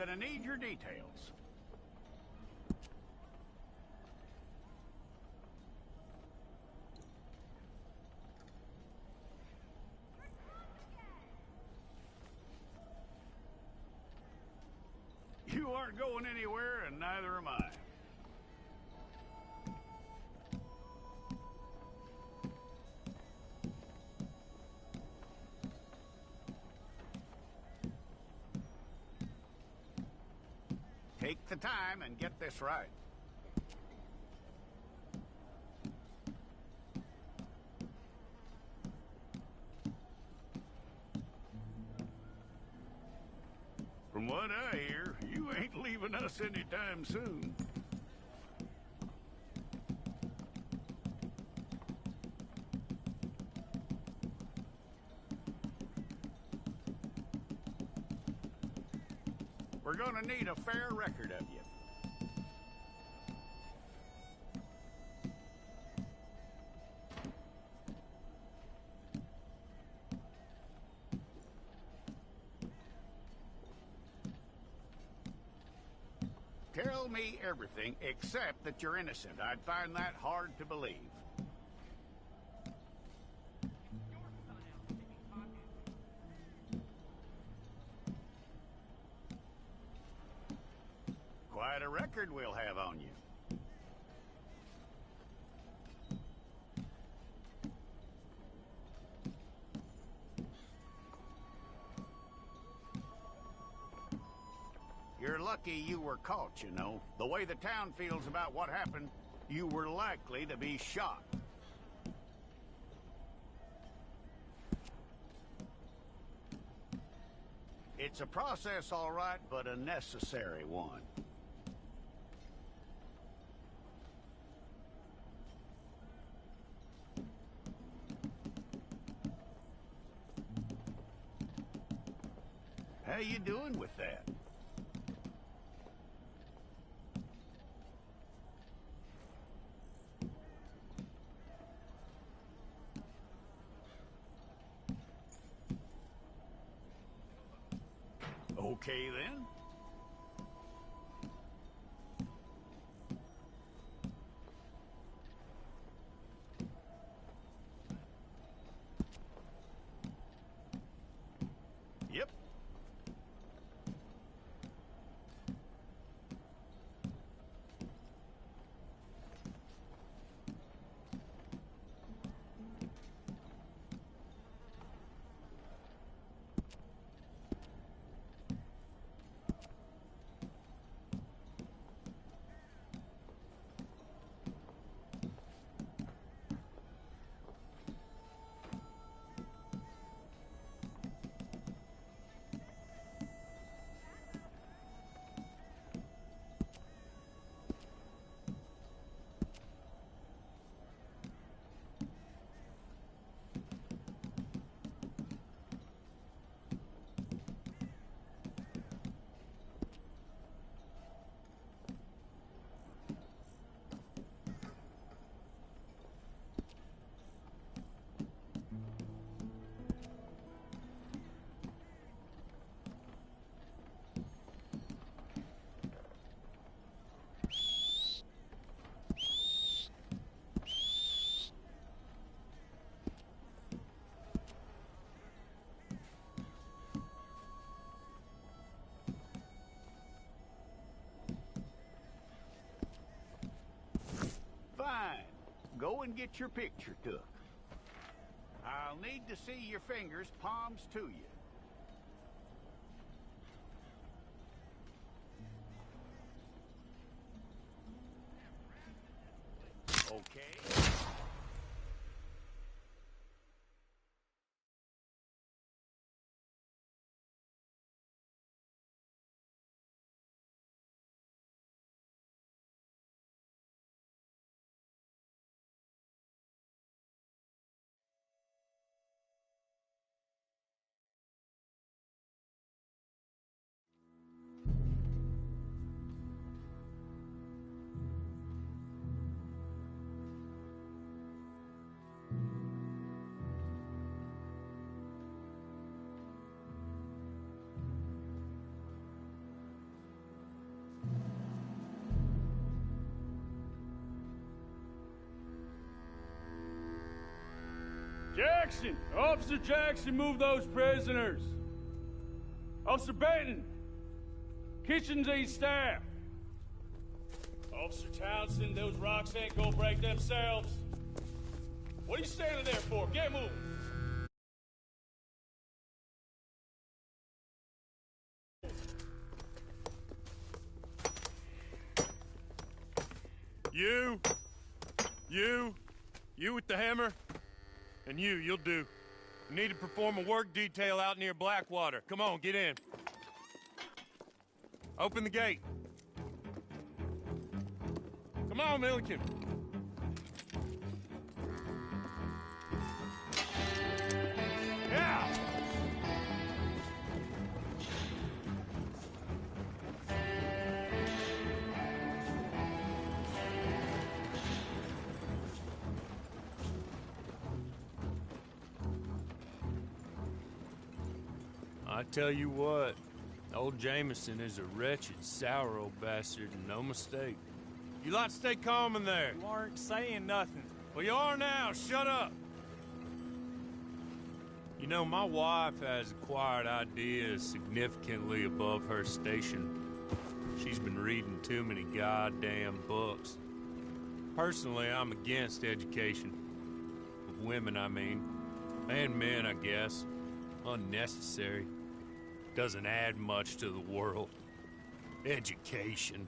gonna need your details. You aren't going anywhere, and neither am I. Take the time and get this right. From what I hear, you ain't leaving us anytime soon. We're gonna need a fair record of you. Tell me everything except that you're innocent. I'd find that hard to believe. Quite a record we'll have on you. You're lucky you were caught, you know. The way the town feels about what happened, you were likely to be shot. It's a process, all right, but a necessary one. How you doing with that? Okay, then. Yep. Fine. Go and get your picture took. I'll need to see your fingers, palms to you. Okay. Jackson! Officer Jackson, move those prisoners! Officer Benton! Kitchens ain't staff! Officer Townsend, those rocks ain't gonna break themselves. What are you standing there for? Get moving! You with the hammer? And you'll do. You need to perform a work detail out near Blackwater. Come on, get in. Open the gate. Come on, Milliken. Yeah! I tell you what, old Jameson is a wretched, sour old bastard, and no mistake. You lot stay calm in there. You aren't saying nothing. Well, you are now. Shut up. You know, my wife has acquired ideas significantly above her station. She's been reading too many goddamn books. Personally, I'm against education. Of women, I mean. And men, I guess. Unnecessary. Doesn't add much to the world. Education.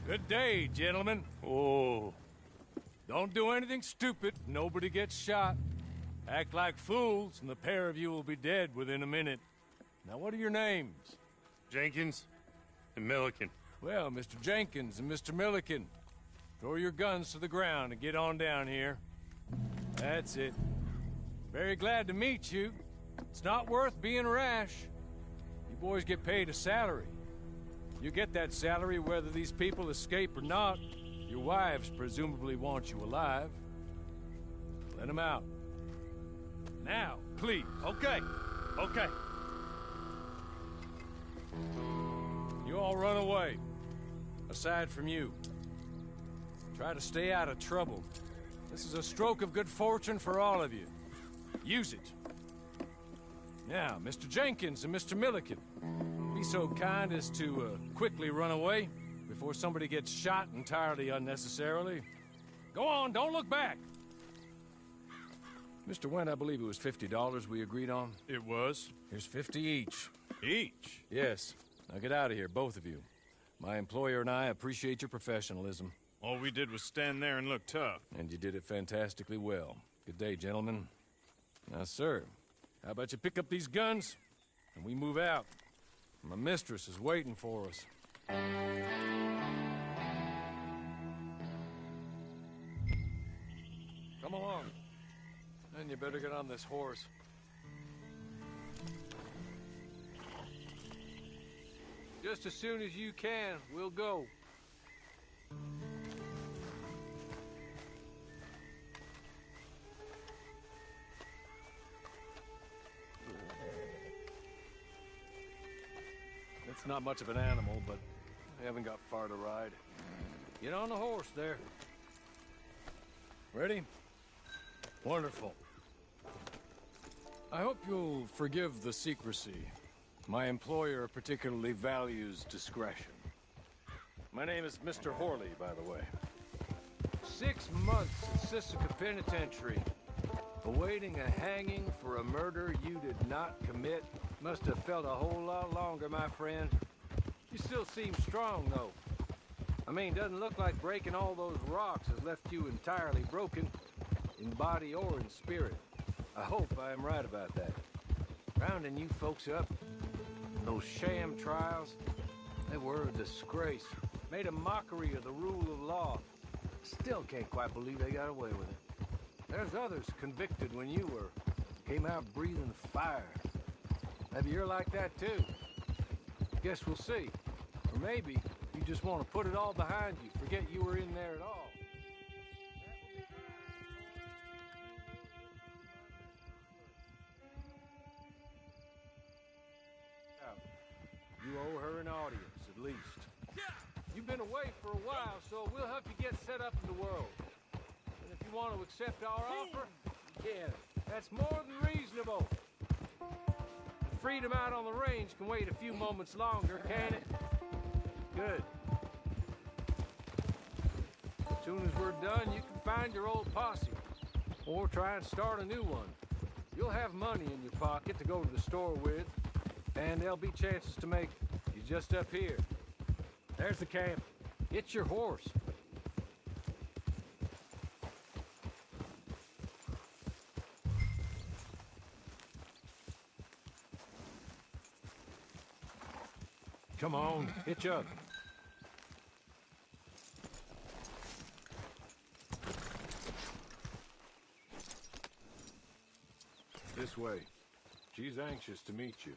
Good day, gentlemen. Oh. Don't do anything stupid. Nobody gets shot. Act like fools, and the pair of you will be dead within a minute. Now, what are your names? Jenkins and Milliken. Well, Mr. Jenkins and Mr. Milliken, throw your guns to the ground and get on down here. That's it. Very glad to meet you. It's not worth being rash. You boys get paid a salary. You get that salary whether these people escape or not. Your wives presumably want you alive. Let them out. Now, please. Okay. You all run away. Aside from you. Try to stay out of trouble. This is a stroke of good fortune for all of you. Use it. Now, Mr. Jenkins and Mr. Milliken, be so kind as to quickly run away before somebody gets shot entirely unnecessarily. Go on, don't look back. Mr. Wendt, I believe it was $50 we agreed on. It was. Here's 50 each. Each? Yes. Now get out of here, both of you. My employer and I appreciate your professionalism. All we did was stand there and look tough. And you did it fantastically well. Good day, gentlemen. Now, sir, how about you pick up these guns, and we move out? My mistress is waiting for us. Come along. And you better get on this horse. Just as soon as you can, we'll go. It's not much of an animal, but I haven't got far to ride. Get on the horse there. Ready? Wonderful. I hope you'll forgive the secrecy. My employer particularly values discretion. My name is Mr. Horley, by the way. 6 months at Sisika Penitentiary, awaiting a hanging for a murder you did not commit. Must have felt a whole lot longer, my friend. You still seem strong, though. I mean, doesn't look like breaking all those rocks has left you entirely broken, in body or in spirit. I hope I am right about that. Rounding you folks up, those sham trials, they were a disgrace. Made a mockery of the rule of law. Still can't quite believe they got away with it. There's others convicted when you were. Came out breathing fire. Maybe you're like that too. Guess we'll see. Or maybe you just want to put it all behind you, forget you were in there at all. You owe her an audience, at least. You've been away for a while, so we'll help you get set up in the world. And if you want to accept our offer, you can. That's more than reasonable. Freedom out on the range can wait a few moments longer, can it? Good. As soon as we're done, you can find your old posse. Or try and start a new one. You'll have money in your pocket to go to the store with, and there'll be chances to make you just up here. There's the camp. It's your horse. Come on, hitch up. This way. She's anxious to meet you.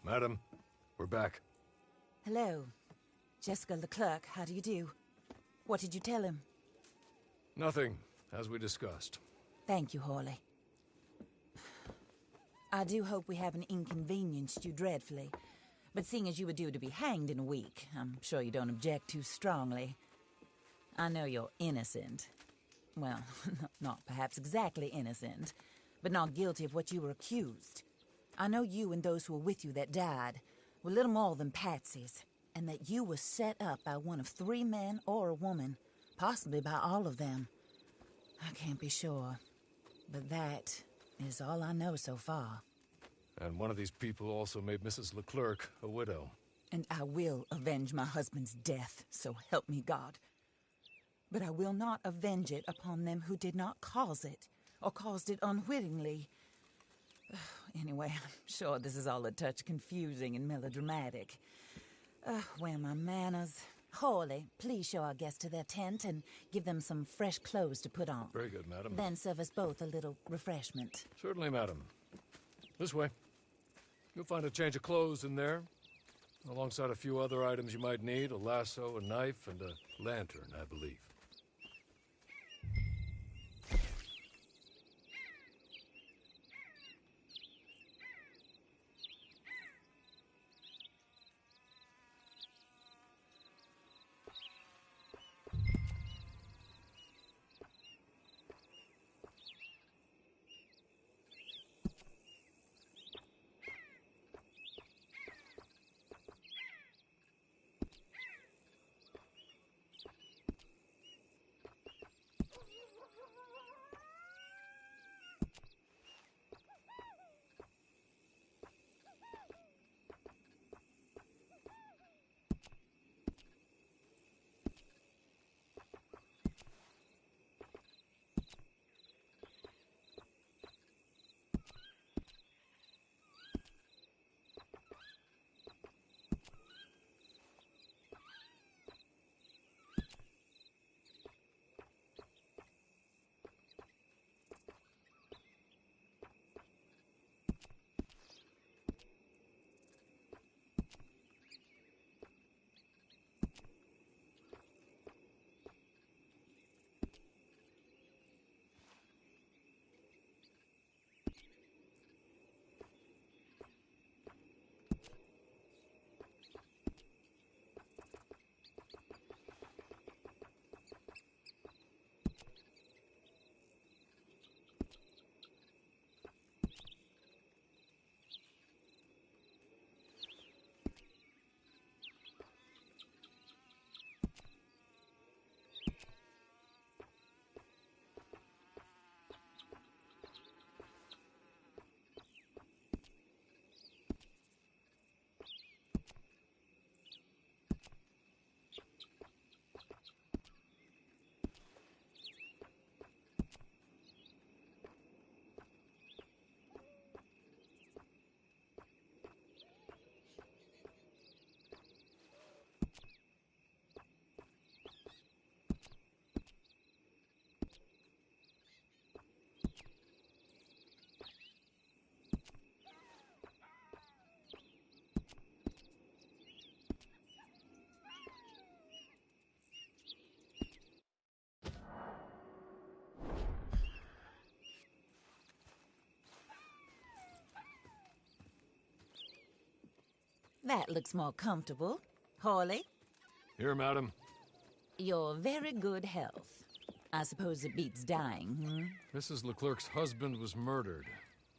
Madam, we're back. Hello. Jessica Leclerc, how do you do? What did you tell him? Nothing, as we discussed. Thank you, Hawley. I do hope we haven't inconvenienced you dreadfully. But seeing as you were due to be hanged in a week, I'm sure you don't object too strongly. I know you're innocent. Well, not perhaps exactly innocent, but not guilty of what you were accused. I know you and those who were with you that died were little more than patsies, and that you were set up by one of 3 men or a woman, possibly by all of them. I can't be sure, but that is all I know so far. And one of these people also made Mrs. Leclerc a widow. And I will avenge my husband's death, so help me God. But I will not avenge it upon them who did not cause it, or caused it unwittingly. Anyway, I'm sure this is all a touch confusing and melodramatic. Where are my manners? Hawley, please show our guests to their tent and give them some fresh clothes to put on. Very good, madam. Then serve us both a little refreshment. Certainly, madam. This way. You'll find a change of clothes in there, alongside a few other items you might need, a lasso, a knife, and a lantern, I believe. That looks more comfortable. Hawley, Here, madam. your very good health. I suppose it beats dying, hmm? Mrs. Leclerc's husband was murdered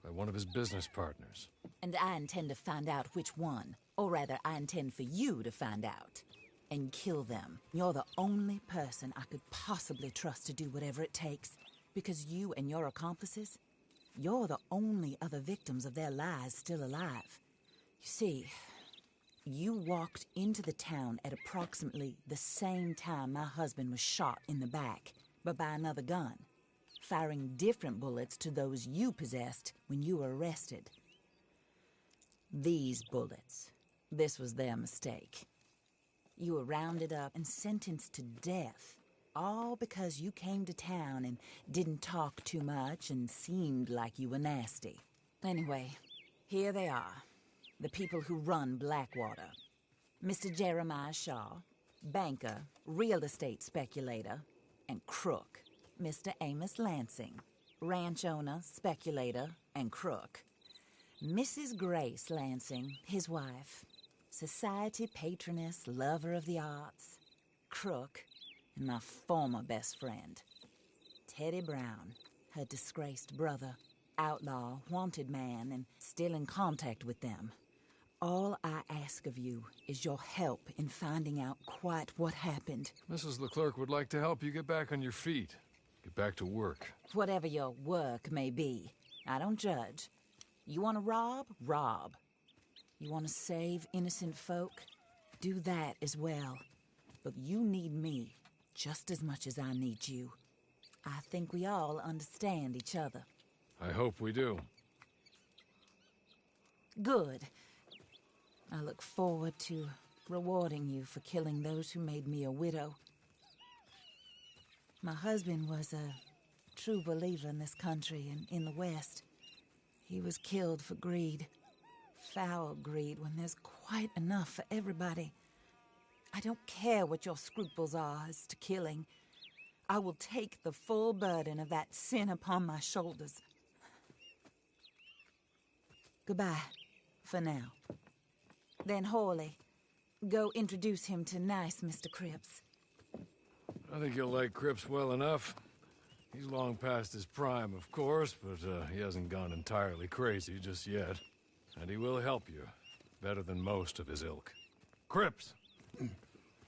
by one of his business partners. And I intend to find out which one. Or rather, I intend for you to find out. And kill them. You're the only person I could possibly trust to do whatever it takes. Because you and your accomplices, you're the only other victims of their lies still alive. You see, you walked into the town at approximately the same time my husband was shot in the back, but by another gun, firing different bullets to those you possessed when you were arrested. These bullets, this was their mistake. You were rounded up and sentenced to death, all because you came to town and didn't talk too much and seemed like you were nasty. Anyway, here they are, the people who run Blackwater. Mr. Jeremiah Shaw, banker, real estate speculator, and crook. Mr. Amos Lansing, ranch owner, speculator, and crook. Mrs. Grace Lansing, his wife, society patroness, lover of the arts, crook, and my former best friend. Teddy Brown, her disgraced brother, outlaw, wanted man, and still in contact with them. All I ask of you is your help in finding out quite what happened. Mrs. Leclerc would like to help you get back on your feet. Get back to work. Whatever your work may be, I don't judge. You want to rob? Rob. You want to save innocent folk? Do that as well. But you need me just as much as I need you. I think we all understand each other. I hope we do. Good. I look forward to rewarding you for killing those who made me a widow. My husband was a true believer in this country and in the West. He was killed for greed. Foul greed when there's quite enough for everybody. I don't care what your scruples are as to killing. I will take the full burden of that sin upon my shoulders. Goodbye, for now. Then Hawley, go introduce him to nice Mr. Cripps. I think you'll like Cripps well enough. He's long past his prime, of course, but he hasn't gone entirely crazy just yet. And he will help you, better than most of his ilk. Cripps!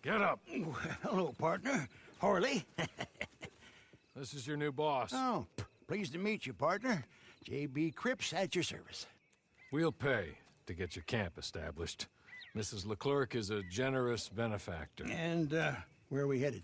Get up! Hello, partner. Harley. This is your new boss. Oh, pleased to meet you, partner. J.B. Cripps at your service. We'll pay to get your camp established. Mrs. Leclerc is a generous benefactor. And, where are we headed?